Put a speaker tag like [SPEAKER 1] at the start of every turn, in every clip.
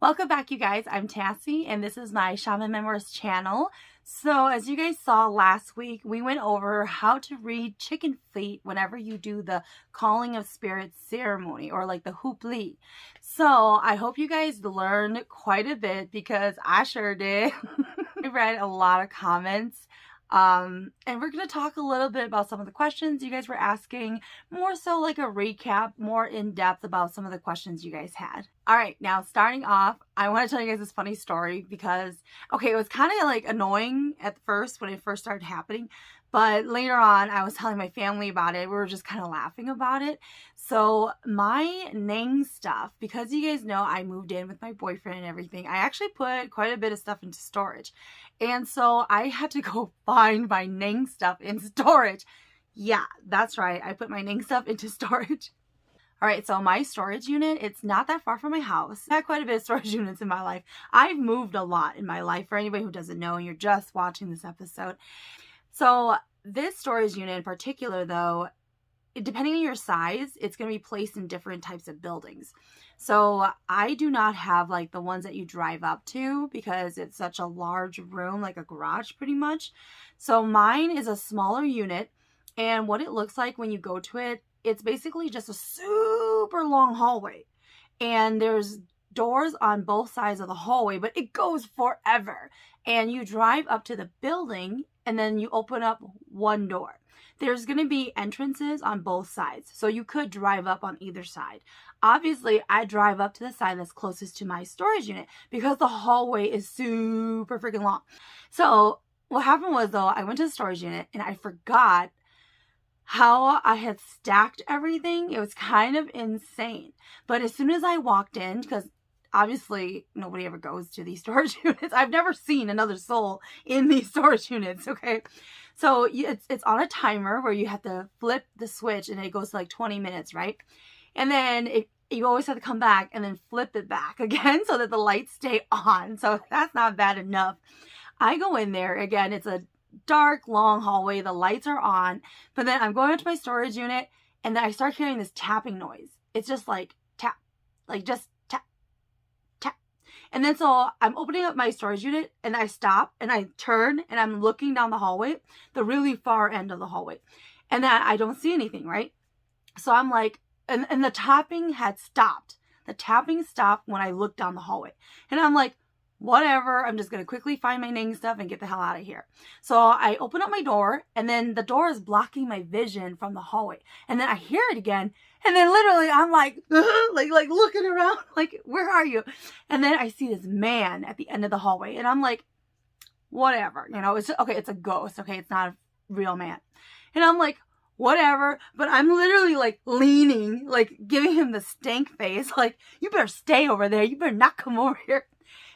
[SPEAKER 1] Welcome back, you guys. I'm Tassie, and this is my Shaman Memoirs channel. So as you guys saw last week, we went over how to read chicken feet whenever you do the calling of spirits ceremony, or like the hoopli. So I hope you guys learned quite a bit, because I sure did. I read a lot of comments. And we're going to talk a little bit about some of the questions you guys were asking, more so like a recap, more in depth about some of the questions you guys had. All right, now starting off, I want to tell you guys this funny story because, okay, it was kind of like annoying at first when it first started happening, but later on I was telling my family about it. We were just kind of laughing about it. So my Ning stuff, because you guys know I moved in with my boyfriend and everything, I actually put quite a bit of stuff into storage. And so I had to go find my Ning stuff in storage. Yeah, that's right. I put my Ning stuff into storage. All right, so my storage unit, it's not that far from my house. I have quite a bit of storage units in my life. I've moved a lot in my life, for anybody who doesn't know and you're just watching this episode. So this storage unit in particular, though, depending on your size, it's going to be placed in different types of buildings. So I do not have like the ones that you drive up to because it's such a large room, like a garage pretty much. So mine is a smaller unit, and what it looks like when you go to it, it's basically just a super long hallway, and there's doors on both sides of the hallway, but it goes forever. And you drive up to the building and then you open up one door. There's going to be entrances on both sides, so you could drive up on either side. Obviously, I drive up to the side that's closest to my storage unit because the hallway is super freaking long. So what happened was, though, I went to the storage unit and I forgot how I had stacked everything. It was kind of insane. But as soon as I walked in, because obviously nobody ever goes to these storage units. I've never seen another soul in these storage units, okay? So it's on a timer where you have to flip the switch and it goes to like 20 minutes, right? And then you always have to come back and then flip it back again so that the lights stay on. So that's not bad enough. I go in there, again, it's a dark, long hallway. The lights are on, but then I'm going up to my storage unit and then I start hearing this tapping noise. It's just like tap, like just tap, tap. And then so I'm opening up my storage unit and I stop and I turn and I'm looking down the hallway, the really far end of the hallway. And then I don't see anything, right? So I'm like, and the tapping had stopped. The tapping stopped when I looked down the hallway. And I'm like, whatever, I'm just going to quickly find my Ning stuff and get the hell out of here. So I open up my door, and then the door is blocking my vision from the hallway. And then I hear it again, and then literally I'm like, like looking around, like, where are you? And then I see this man at the end of the hallway, and I'm like, whatever, you know, it's just, okay, it's a ghost, okay, it's not a real man. And I'm like, whatever, but I'm literally like leaning, like giving him the stank face, like, you better stay over there, you better not come over here.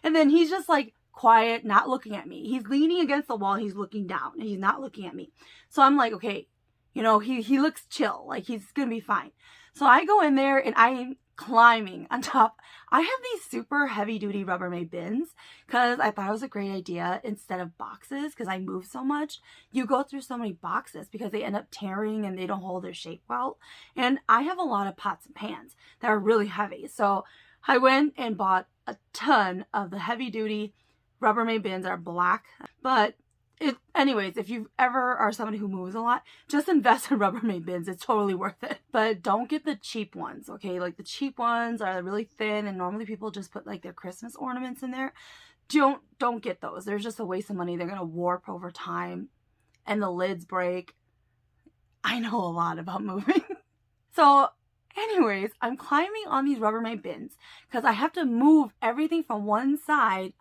[SPEAKER 1] And then he's just like quiet, not looking at me. He's leaning against the wall. He's looking down and he's not looking at me. So I'm like, okay, you know, he looks chill. Like he's going to be fine. So I go in there and I'm climbing on top. I have these super heavy duty Rubbermaid bins because I thought it was a great idea instead of boxes, because I move so much. You go through so many boxes because they end up tearing and they don't hold their shape well. And I have a lot of pots and pans that are really heavy. So I went and bought a ton of the heavy duty Rubbermaid bins that are black. But anyways, if you ever are somebody who moves a lot, just invest in Rubbermaid bins. It's totally worth it. But don't get the cheap ones, okay? Like the cheap ones are really thin and normally people just put like their Christmas ornaments in there. Don't get those. They're just a waste of money. They're going to warp over time and the lids break. I know a lot about moving. So anyways, I'm climbing on these Rubbermaid bins because I have to move everything from one side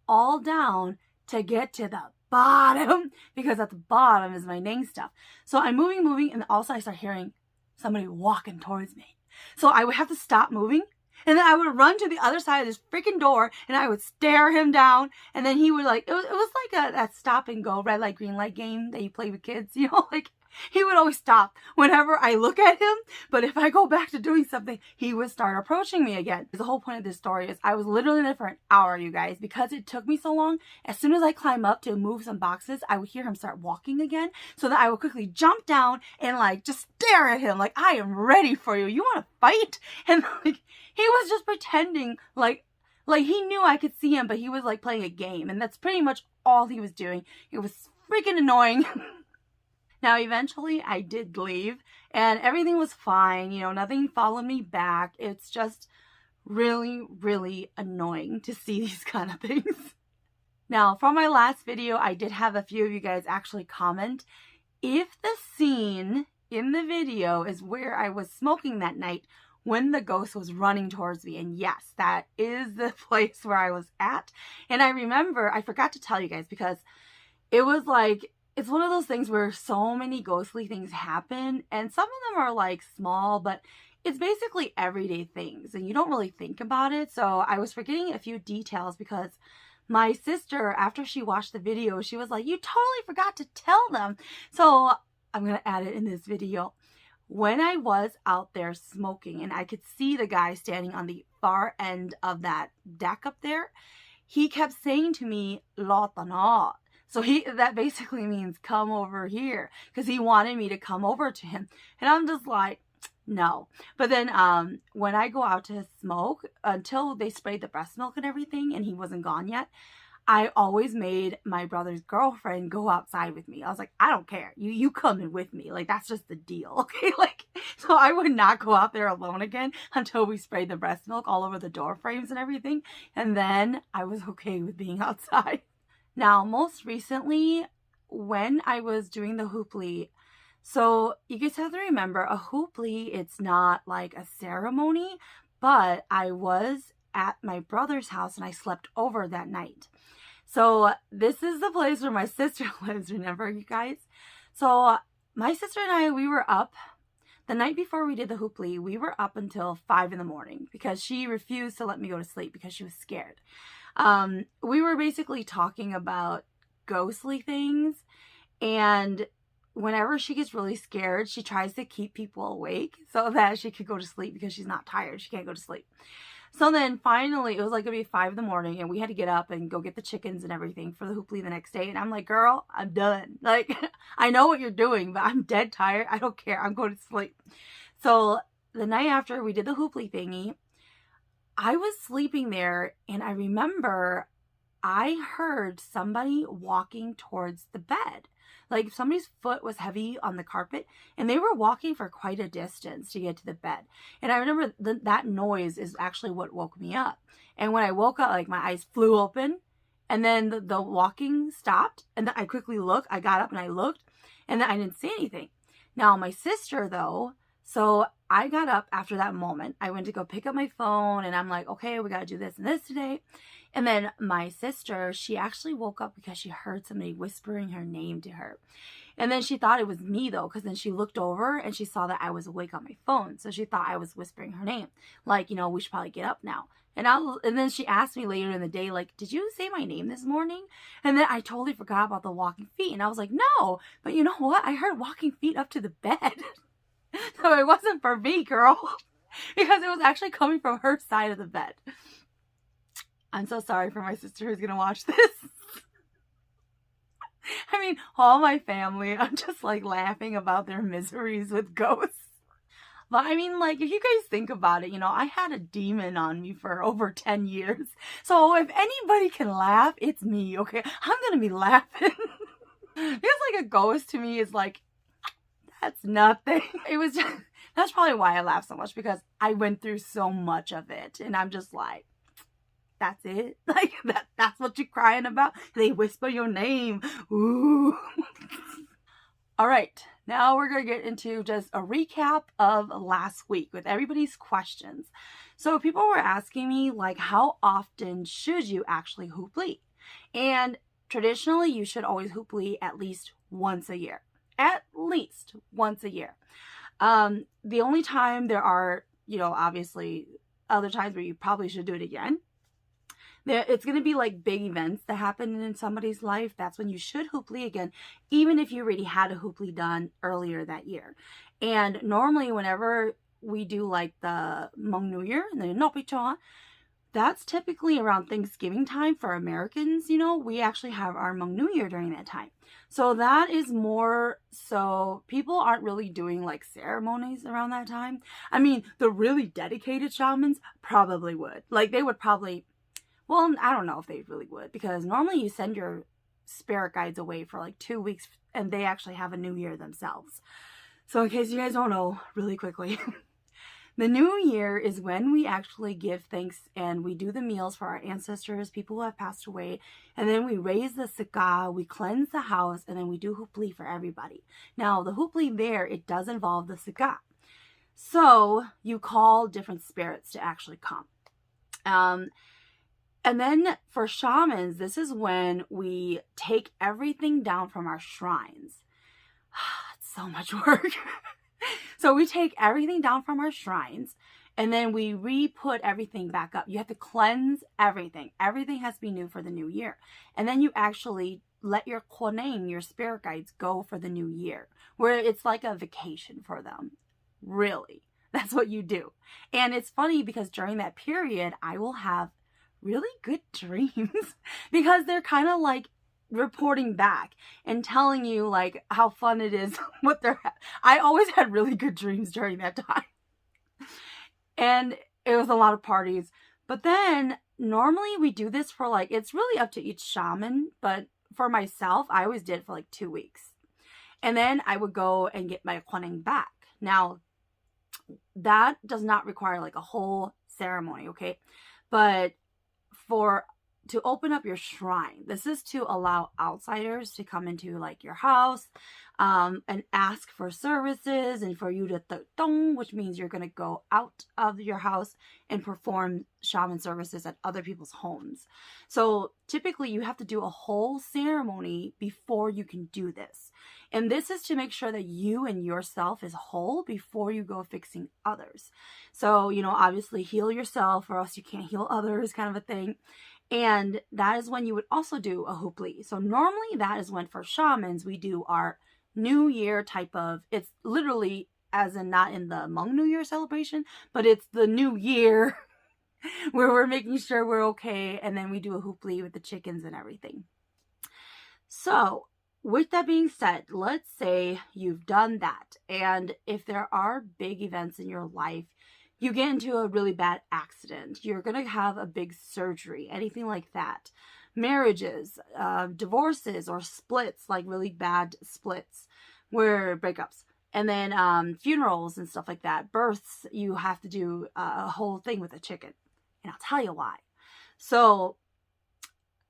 [SPEAKER 1] all down to get to the bottom, because at the bottom is my Ning stuff. So I'm moving, and all of a sudden I start hearing somebody walking towards me. So I would have to stop moving, and then I would run to the other side of this freaking door, and I would stare him down, and then he would like, it was like that stop and go, red light, green light game that you play with kids, you know, like he would always stop whenever I look at him, but if I go back to doing something, he would start approaching me again. The whole point of this story is I was literally there for an hour, you guys, because it took me so long. As soon as I climb up to move some boxes, I would hear him start walking again, so that I would quickly jump down and like just stare at him like, I am ready for you. You want to fight? And like he was just pretending like Like, he knew I could see him, but he was like playing a game, and that's pretty much all he was doing. It was freaking annoying. Now, eventually I did leave and everything was fine. You know, nothing followed me back. It's just really, really annoying to see these kind of things. Now, from my last video, I did have a few of you guys actually comment if the scene in the video is where I was smoking that night when the ghost was running towards me. And yes, that is the place where I was at. And I remember, I forgot to tell you guys because it was like, it's one of those things where so many ghostly things happen, and some of them are like small, but it's basically everyday things and you don't really think about it. So I was forgetting a few details because my sister, after she watched the video, she was like, you totally forgot to tell them. So I'm going to add it in this video. When I was out there smoking and I could see the guy standing on the far end of that deck up there, he kept saying to me, "Lotana." So that basically means come over here, because he wanted me to come over to him. And I'm just like, no. But then when I go out to smoke, until they sprayed the breast milk and everything and he wasn't gone yet, I always made my brother's girlfriend go outside with me. I was like, I don't care. You coming with me. Like, that's just the deal. Okay. Like, so I would not go out there alone again until we sprayed the breast milk all over the door frames and everything. And then I was okay with being outside. Now, most recently, when I was doing the hooply, so you guys have to remember, a hooply, it's not like a ceremony, but I was at my brother's house and I slept over that night. So this is the place where my sister lives, remember, you guys? So my sister and I, we were up the night before we did the hooply. We were up until 5 in the morning because she refused to let me go to sleep because she was scared. We were basically talking about ghostly things, and whenever she gets really scared, she tries to keep people awake so that she could go to sleep because she's not tired. She can't go to sleep. So then finally, it was like gonna be 5 in the morning and we had to get up and go get the chickens and everything for the hooply the next day. And I'm like, girl, I'm done. Like, I know what you're doing, but I'm dead tired. I don't care. I'm going to sleep. So the night after we did the hooply thingy, I was sleeping there and I remember I heard somebody walking towards the bed. Like, somebody's foot was heavy on the carpet and they were walking for quite a distance to get to the bed. And I remember that noise is actually what woke me up. And when I woke up, like, my eyes flew open and then the walking stopped. And then I quickly looked. I got up and I looked and then I didn't see anything. Now, my sister, though, so I got up after that moment. I went to go pick up my phone and I'm like, okay, we got to do this and this today. And then my sister, she actually woke up because she heard somebody whispering her name to her. And then she thought it was me, though, because then she looked over and she saw that I was awake on my phone. So she thought I was whispering her name. Like, you know, we should probably get up now. And then she asked me later in the day, like, did you say my name this morning? And then I totally forgot about the walking feet. And I was like, no, but you know what? I heard walking feet up to the bed. So it wasn't for me, girl, because it was actually coming from her side of the bed. I'm so sorry for my sister who's going to watch this. I mean, all my family, I'm just like laughing about their miseries with ghosts. But I mean, like, if you guys think about it, you know, I had a demon on me for over 10 years. So if anybody can laugh, it's me, okay? I'm going to be laughing. It's like a ghost to me is like, that's nothing. It was just, that's probably why I laugh so much, because I went through so much of it. And I'm just like, that's it? Like, that's what you're crying about? They whisper your name. Ooh. All right. Now we're going to get into just a recap of last week with everybody's questions. So people were asking me, like, how often should you actually hooply? And traditionally, you should always hooply at least once a year. At least once a year. The only time there are, you know, obviously other times where you probably should do it again. It's going to be like big events that happen in somebody's life. That's when you should hooply again, even if you already had a hooply done earlier that year. And normally whenever we do like the Hmong New Year, the Nopichon, that's typically around Thanksgiving time for Americans. You know, we actually have our Hmong New Year during that time. So that is more, so people aren't really doing like ceremonies around that time. I mean, the really dedicated shamans probably would. Like, they would probably Well, I don't know if they really would, because normally you send your spirit guides away for like 2 weeks and they actually have a new year themselves. So in case you guys don't know, really quickly, the new year is when we actually give thanks and we do the meals for our ancestors, people who have passed away, and then we raise the saka, we cleanse the house, and then we do hupli for everybody. Now, the hupli there, it does involve the saka. So you call different spirits to actually come. And then for shamans, this is when we take everything down from our shrines. It's so much work. So we take everything down from our shrines and then we re-put everything back up. You have to cleanse everything. Everything has to be new for the new year. And then you actually let your koneng, your spirit guides, go for the new year, where it's like a vacation for them. Really. That's what you do. And it's funny because during that period, I will have really good dreams because they're kind of like reporting back and telling you like how fun it is what I always had really good dreams during that time. And it was a lot of parties. But then normally we do this for like, it's really up to each shaman, but for myself, I always did it for like 2 weeks. And then I would go and get my koneng back. Now, that does not require like a whole ceremony, okay? But to open up your shrine, this is to allow outsiders to come into like your house and ask for services and for you to tong, which means you're going to go out of your house and perform shaman services at other people's homes. So typically you have to do a whole ceremony before you can do this. And this is to make sure that you and yourself is whole before you go fixing others. So, you know, obviously heal yourself or else you can't heal others, kind of a thing. And that is when you would also do a hupli. So normally that is when for shamans we do our New Year type of, it's literally as in not in the Hmong New Year celebration, but it's the new year where we're making sure we're okay. And then we do a hupli with the chickens and everything. So with that being said, let's say you've done that. And if there are big events in your life, you get into a really bad accident, you're going to have a big surgery, anything like that. Marriages, divorces or splits, like really bad splits, where breakups. And then funerals and stuff like that. Births, you have to do a whole thing with a chicken. And I'll tell you why. So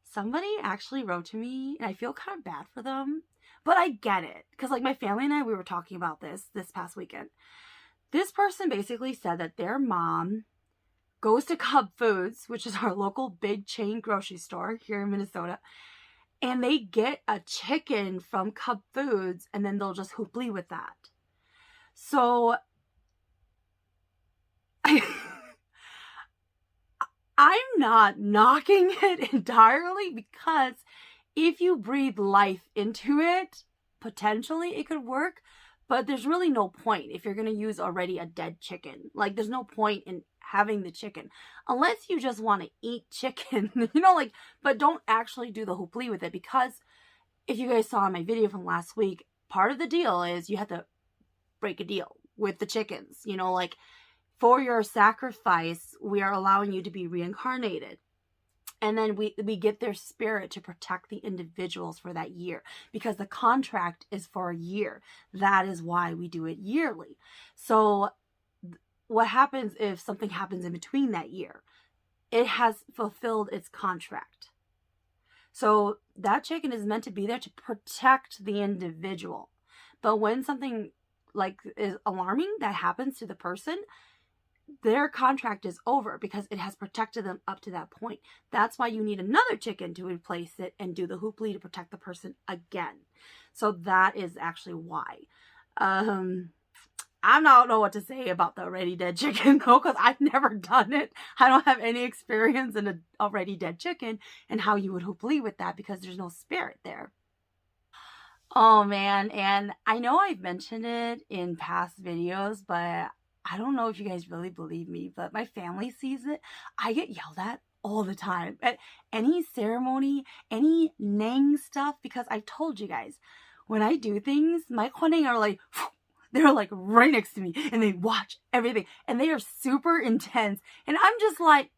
[SPEAKER 1] somebody actually wrote to me, and I feel kind of bad for them, but I get it. Because like my family and I, we were talking about this past weekend. This person basically said that their mom goes to Cub Foods, which is our local big chain grocery store here in Minnesota, and they get a chicken from Cub Foods, and then they'll just hupli with that. So I'm not knocking it entirely, because if you breathe life into it, potentially it could work. But there's really no point if you're going to use already a dead chicken. Like, there's no point in having the chicken. Unless you just want to eat chicken, you know, like, but don't actually do the hupli with it. Because if you guys saw my video from last week, part of the deal is you have to break a deal with the chickens. You know, like, for your sacrifice, we are allowing you to be reincarnated. And then we get their spirit to protect the individuals for that year, because the contract is for a year. That is why we do it yearly. So what happens if something happens in between that year? It has fulfilled its contract. So that chicken is meant to be there to protect the individual. But when something like is alarming that happens to the person, their contract is over because it has protected them up to that point. That's why you need another chicken to replace it and do the hupli to protect the person again. So that is actually why. I don't know what to say about the already dead chicken though, because I've never done it. I don't have any experience in an already dead chicken and how you would hupli with that, because there's no spirit there. Oh man, and I know I've mentioned it in past videos, but I don't know if you guys really believe me, but my family sees it. I get yelled at all the time at any ceremony, any nang stuff, because I've told you guys, when I do things, my koneng are like, they're like right next to me and they watch everything and they are super intense. And I'm just like,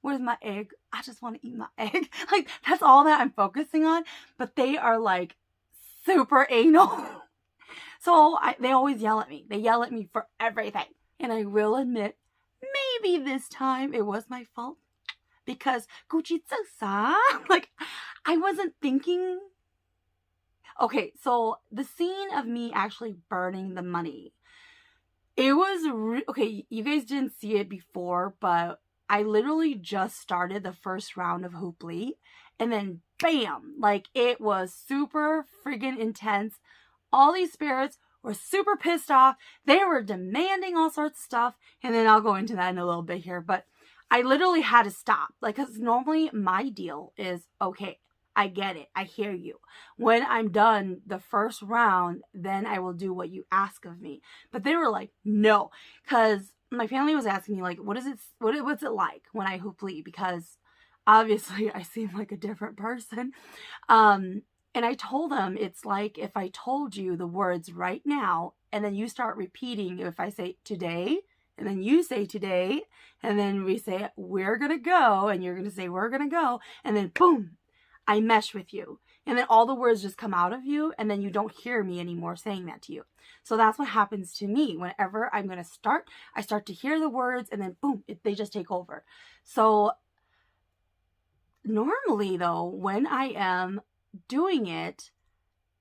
[SPEAKER 1] where's my egg? I just want to eat my egg. Like, that's all that I'm focusing on. But they are like super anal. So they always yell at me. They yell at me for everything. And I will admit, maybe this time it was my fault. Because Guchitsu-sa, like, I wasn't thinking. Okay, so the scene of me actually burning the money. It was, okay, you guys didn't see it before, but I literally just started the first round of Hoopli. And then, bam, like, it was super friggin' intense. All these spirits were super pissed off. They were demanding all sorts of stuff. And then I'll go into that in a little bit here. But I literally had to stop. Like, because normally my deal is, okay, I get it. I hear you. When I'm done the first round, then I will do what you ask of me. But they were like, no. Because my family was asking me, like, what's it like when I Hoopli? Because obviously I seem like a different person. And I told them it's like if I told you the words right now, and then you start repeating, if I say today, and then you say today, and then we say we're going to go, and you're going to say we're going to go, and then boom, I mesh with you. And then all the words just come out of you, and then you don't hear me anymore saying that to you. So that's what happens to me. Whenever I'm going to start, I start to hear the words, and then boom, they just take over. So normally though, when I am doing it,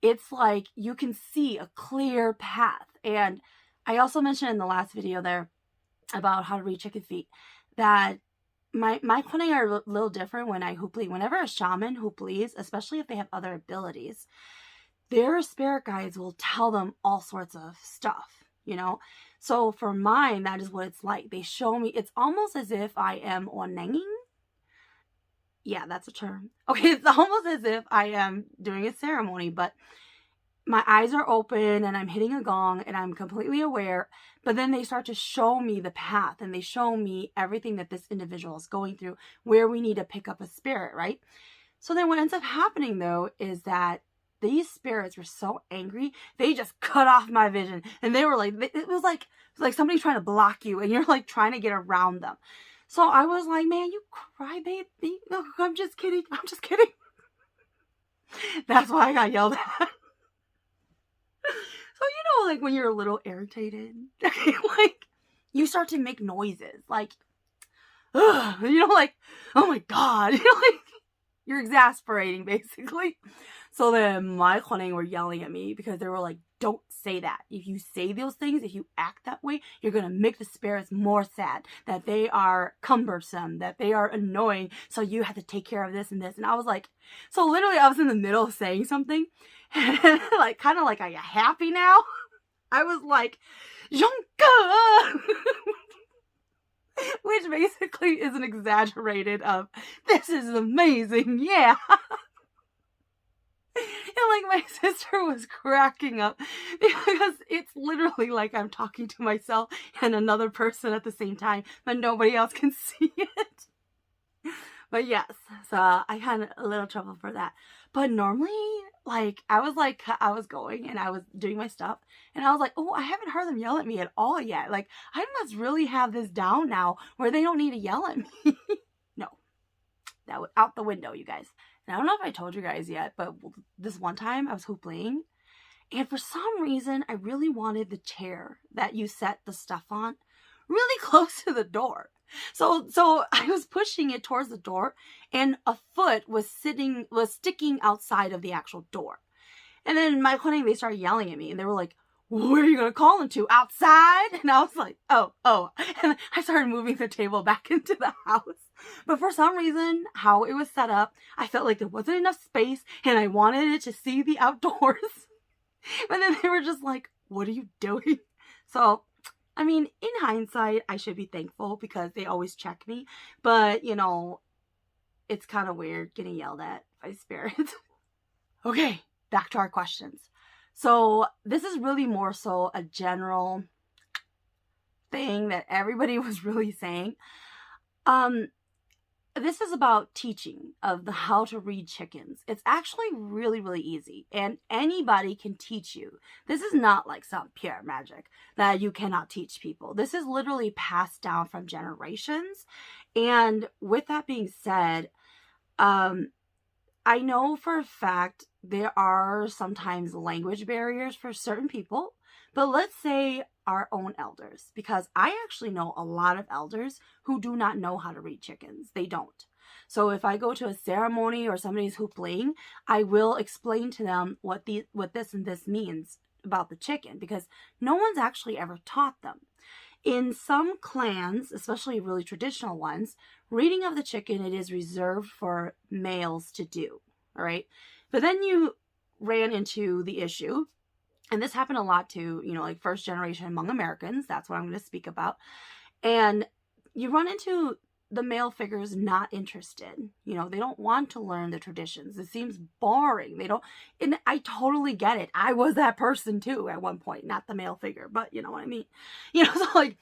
[SPEAKER 1] it's like you can see a clear path. And I also mentioned in the last video there about how to read chicken feet that my Kone are a little different when I Hoopli. Whenever a shaman Hooplies, especially if they have other abilities, their spirit guides will tell them all sorts of stuff, you know? So for mine, that is what it's like. They show me, it's almost as if I am onenging. Yeah, that's a term. Okay, it's almost as if I am doing a ceremony, but my eyes are open and I'm hitting a gong and I'm completely aware. But then they start to show me the path and they show me everything that this individual is going through, where we need to pick up a spirit, right? So then what ends up happening though is that these spirits were so angry, they just cut off my vision. And they were like, it was like somebody trying to block you and you're like trying to get around them. So I was like, man, you crybaby. No, I'm just kidding. I'm just kidding. That's why I got yelled at. So, you know, like when you're a little irritated, like you start to make noises like, ugh, you know, like, oh my God, you know, like you're exasperating basically. So then my Kone were yelling at me because they were like, don't say that. If you say those things, if you act that way, you're going to make the spirits more sad, that they are cumbersome, that they are annoying. So you have to take care of this and this. And I was like, so literally I was in the middle of saying something and like, kind of like, are you happy now? I was like, Jonka! Which basically is an exaggerated of, this is amazing. Yeah. And like my sister was cracking up because it's literally like I'm talking to myself and another person at the same time, but nobody else can see it. But yes, so I had a little trouble for that. But normally, like, I was going and I was doing my stuff and I was like, oh, I haven't heard them yell at me at all yet. Like, I must really have this down now where they don't need to yell at me. No, that was out the window, you guys. And I don't know if I told you guys yet, but this one time I was hoopling and for some reason I really wanted the chair that you set the stuff on really close to the door. So I was pushing it towards the door and a foot was sticking outside of the actual door. And then my Kone, they started yelling at me and they were like, where are you going to call him to? Outside? And I was like, oh. And I started moving the table back into the house. But for some reason, how it was set up, I felt like there wasn't enough space and I wanted it to see the outdoors. But then they were just like, what are you doing? So, I mean, in hindsight, I should be thankful because they always check me. But, you know, it's kind of weird getting yelled at by spirits. Okay, back to our questions. So this is really more so a general thing that everybody was really saying. This is about teaching of how to read chickens. It's actually really, really easy and anybody can teach you. This is not like some pure magic that you cannot teach people. This is literally passed down from generations And with that being said, I know for a fact there are sometimes language barriers for certain people, but let's say our own elders, because I actually know a lot of elders who do not know how to read chickens. They don't. So if I go to a ceremony or somebody's hoopling, I will explain to them what this and this means about the chicken, because no one's actually ever taught them. In some clans, especially really traditional ones, reading of the chicken, it is reserved for males to do, all right? But then you ran into the issue, and this happened a lot to, like first generation Hmong Americans, that's what I'm going to speak about, and you run into the male figures not interested. They don't want to learn the traditions. It seems boring. They don't, and I totally get it. I was that person too at one point, not the male figure, but you know what I mean? So like,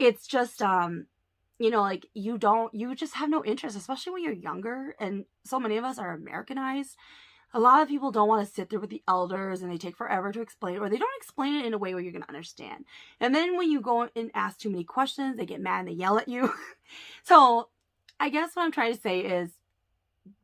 [SPEAKER 1] it's just, like you just have no interest, especially when you're younger. And so many of us are Americanized. A lot of people don't want to sit there with the elders, and they take forever to explain, or they don't explain it in a way where you're going to understand. And then when you go and ask too many questions, they get mad and they yell at you. So I guess what I'm trying to say is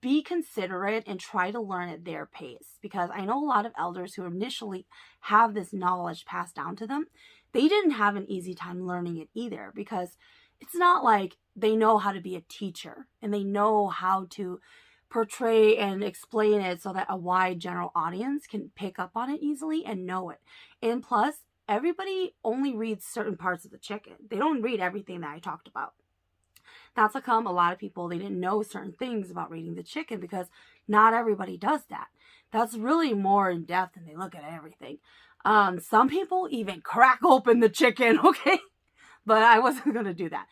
[SPEAKER 1] be considerate and try to learn at their pace, because I know a lot of elders who initially have this knowledge passed down to them. They didn't have an easy time learning it either, because it's not like they know how to be a teacher and they know how to portray and explain it so that a wide general audience can pick up on it easily and know it. And plus, everybody only reads certain parts of the chicken. They don't read everything that I talked about. That's how come a lot of people, they didn't know certain things about reading the chicken, because not everybody does that. That's really more in depth, and they look at everything. Some people even crack open the chicken, okay? But I wasn't going to do that.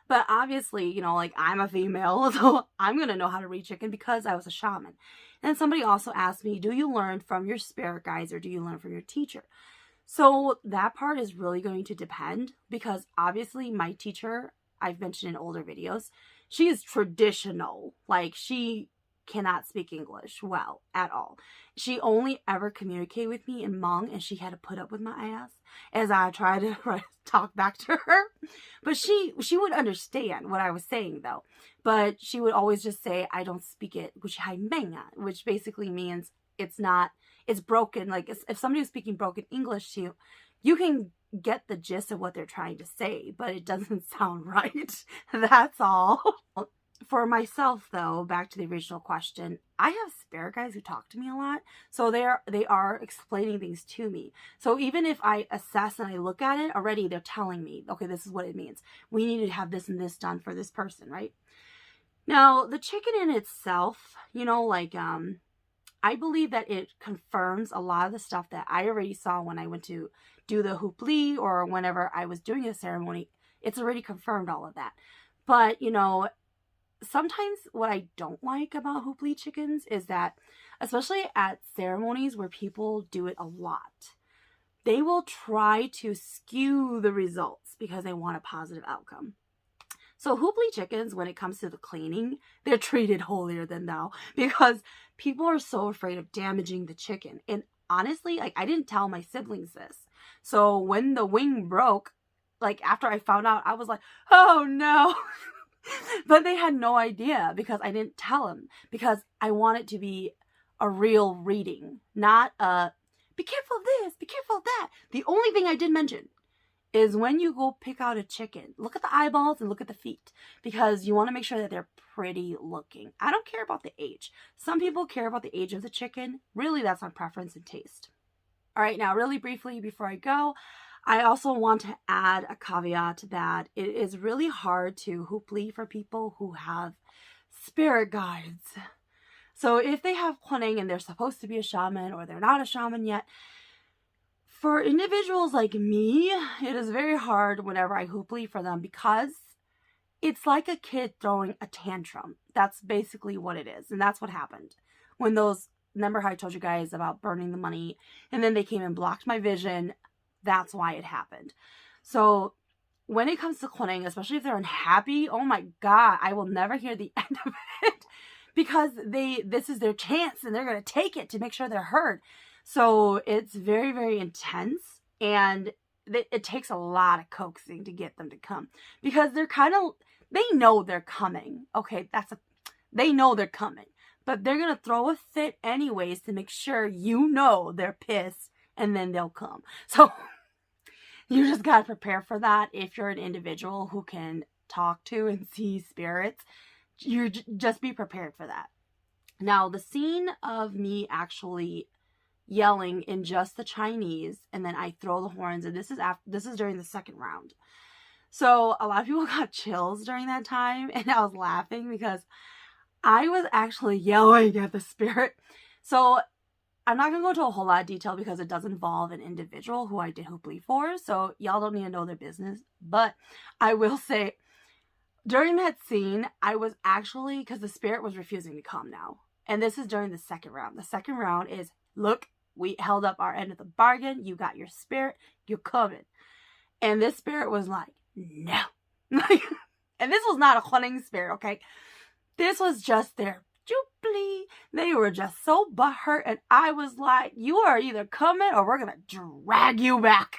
[SPEAKER 1] But obviously, like I'm a female, so I'm going to know how to read chicken because I was a shaman. And somebody also asked me, do you learn from your spirit guides or do you learn from your teacher? So that part is really going to depend, because obviously my teacher, I've mentioned in older videos, she is traditional. Like, she cannot speak English well at all. She only ever communicated with me in Hmong, and she had to put up with my ass as I tried to talk back to her. But she would understand what I was saying, though. But she would always just say, I don't speak it, which basically means it's broken. Like, if somebody was speaking broken English to you, you can get the gist of what they're trying to say, but it doesn't sound right. That's all. For myself, though, back to the original question, I have spirit guides who talk to me a lot. So they are explaining things to me. So even if I assess and I look at it already, they're telling me, okay, this is what it means. We need to have this and this done for this person, right? Now, the chicken in itself, I believe that it confirms a lot of the stuff that I already saw when I went to do the hoopli, or whenever I was doing a ceremony. It's already confirmed all of that. But, sometimes what I don't like about hoopli chickens is that, especially at ceremonies where people do it a lot, they will try to skew the results because they want a positive outcome. So hoopli chickens, when it comes to the cleaning, they're treated holier than thou, because people are so afraid of damaging the chicken. And honestly, I didn't tell my siblings this. So when the wing broke, after I found out, I was like, oh no. But they had no idea, because I didn't tell them, because I want it to be a real reading, not a be careful of this, be careful of that. The only thing I did mention is when you go pick out a chicken, look at the eyeballs and look at the feet, because you want to make sure that they're pretty looking. I don't care about the age. Some people care about the age of the chicken. Really, that's on preference and taste. All right, now really briefly before I go, I also want to add a caveat that it is really hard to hoopli for people who have spirit guides. So if they have Kwaneng and they're supposed to be a shaman, or they're not a shaman yet, for individuals like me, it is very hard whenever I hoopli for them, because it's like a kid throwing a tantrum. That's basically what it is. And that's what happened when remember how I told you guys about burning the money, and then they came and blocked my vision. That's why it happened. So when it comes to Kwaneng, especially if they're unhappy, oh my God, I will never hear the end of it, because this is their chance and they're going to take it to make sure they're heard. So it's very, very intense, and it takes a lot of coaxing to get them to come, because they know they're coming. Okay, they know they're coming. But they're going to throw a fit anyways to make sure you know they're pissed, and then they'll come. So you just got to prepare for that. If you're an individual who can talk to and see spirits, you just be prepared for that. Now, the scene of me actually yelling in just the Chinese, and then I throw the horns, and this is during the second round. So a lot of people got chills during that time, and I was laughing because I was actually yelling at the spirit. So I'm not going to go into a whole lot of detail because it does involve an individual who I did hooply for. So y'all don't need to know their business. But I will say, during that scene, I was actually, because the spirit was refusing to come now. And this is during the second round. The second round is, look, we held up our end of the bargain. You got your spirit. You're coming. And this spirit was like, no. And this was not a hunting spirit, okay? This was just their jubilee. They were just so butthurt. And I was like, you are either coming or we're going to drag you back.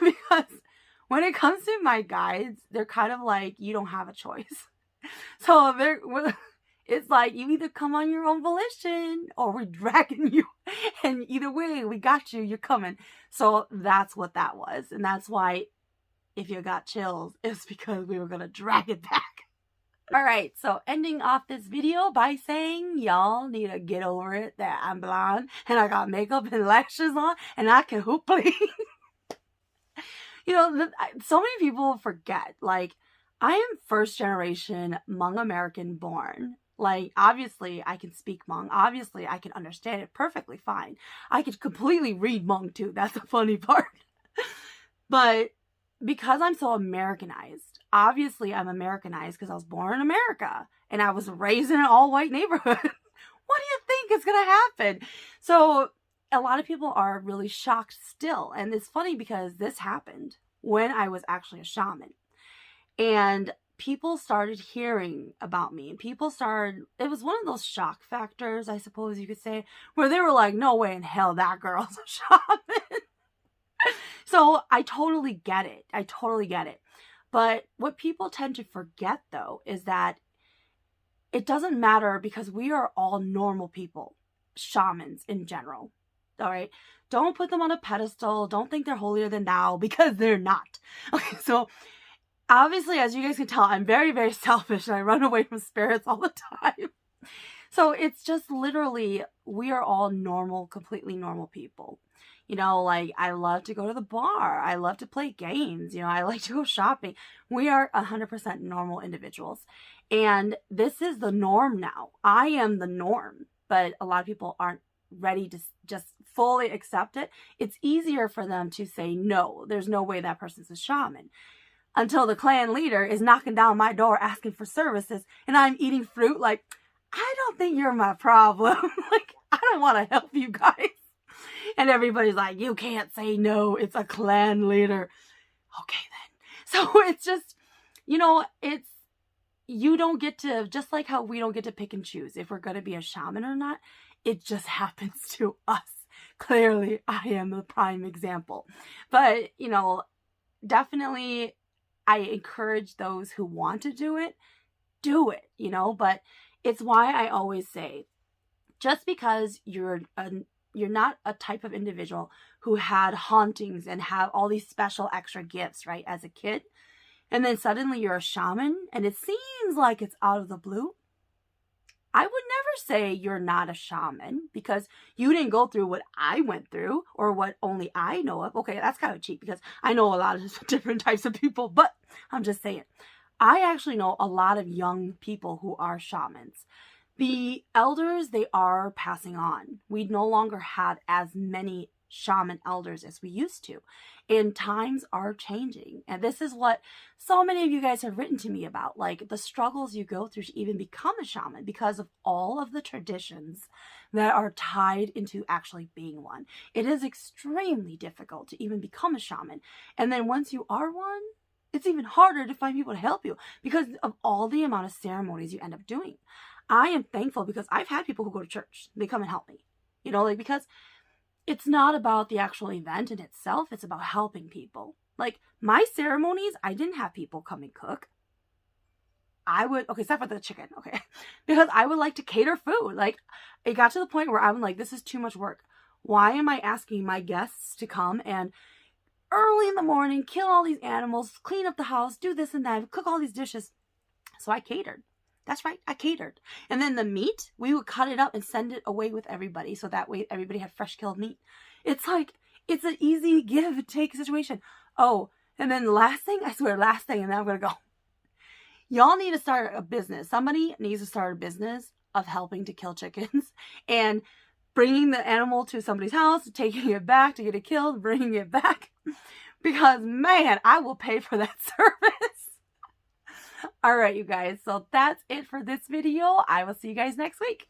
[SPEAKER 1] Because when it comes to my guides, they're kind of like, you don't have a choice. So it's like, you either come on your own volition or we're dragging you. And either way, we got you. You're coming. So that's what that was. And that's why if you got chills, it's because we were going to drag it back. Alright, so ending off this video by saying y'all need to get over it that I'm blonde and I got makeup and lashes on and I can hooply. You know, so many people forget, like, I am first generation Hmong American born. Like, obviously I can speak Hmong. Obviously I can understand it perfectly fine. I could completely read Hmong too. That's the funny part. But because I'm so Americanized, obviously I'm Americanized because I was born in America and I was raised in an all-white neighborhood. What do you think is going to happen? So a lot of people are really shocked still. And it's funny because this happened when I was actually a shaman. And people started hearing about me. And people started, it was one of those shock factors, I suppose you could say, where they were like, no way in hell that girl's a shaman. So I totally get it. I totally get it. But what people tend to forget, though, is that it doesn't matter because we are all normal people, shamans in general. All right? Don't put them on a pedestal. Don't think they're holier than thou because they're not. Okay, so obviously, as you guys can tell, I'm very, very selfish and I run away from spirits all the time. So it's just literally, we are all normal, completely normal people. You know, like, I love to go to the bar. I love to play games. You know, I like to go shopping. We are 100% normal individuals. And this is the norm now. I am the norm. But a lot of people aren't ready to just fully accept it. It's easier for them to say, no, there's no way that person's a shaman. Until the clan leader is knocking down my door asking for services. And I'm eating fruit like, I don't think you're my problem. Like, I don't want to help you guys. And everybody's like, you can't say no. It's a clan leader. Okay, then. So it's just, you know, it's, you don't get to, just like how we don't get to pick and choose if we're going to be a shaman or not. It just happens to us. Clearly, I am the prime example. But, you know, definitely I encourage those who want to do it, you know. But it's why I always say, just because you're not a type of individual who had hauntings and have all these special extra gifts, right, as a kid, and then suddenly you're a shaman and it seems like it's out of the blue, I would never say you're not a shaman because you didn't go through what I went through or what only I know of. Okay, that's kind of cheap because I know a lot of different types of people, but I'm just saying, I actually know a lot of young people who are shamans. The elders, they are passing on. We no longer have as many shaman elders as we used to. And times are changing. And this is what so many of you guys have written to me about, like the struggles you go through to even become a shaman because of all of the traditions that are tied into actually being one. It is extremely difficult to even become a shaman. And then once you are one, it's even harder to find people to help you because of all the amount of ceremonies you end up doing. I am thankful because I've had people who go to church. They come and help me. You know, like, because it's not about the actual event in itself. It's about helping people. Like, my ceremonies, I didn't have people come and cook. I would, okay, except for the chicken, okay, because I would like to cater food. Like, it got to the point where I'm like, this is too much work. Why am I asking my guests to come and early in the morning, kill all these animals, clean up the house, do this and that, cook all these dishes? So I catered. That's right, I catered. And then the meat, we would cut it up and send it away with everybody, so that way everybody had fresh killed meat. It's like, it's an easy give and take situation. Oh, and then the last thing, I swear, last thing, and then I'm going to go. Y'all need to start a business. Somebody needs to start a business of helping to kill chickens and bringing the animal to somebody's house, taking it back to get it killed, bringing it back. Because, man, I will pay for that service. All right, you guys. So that's it for this video. I will see you guys next week.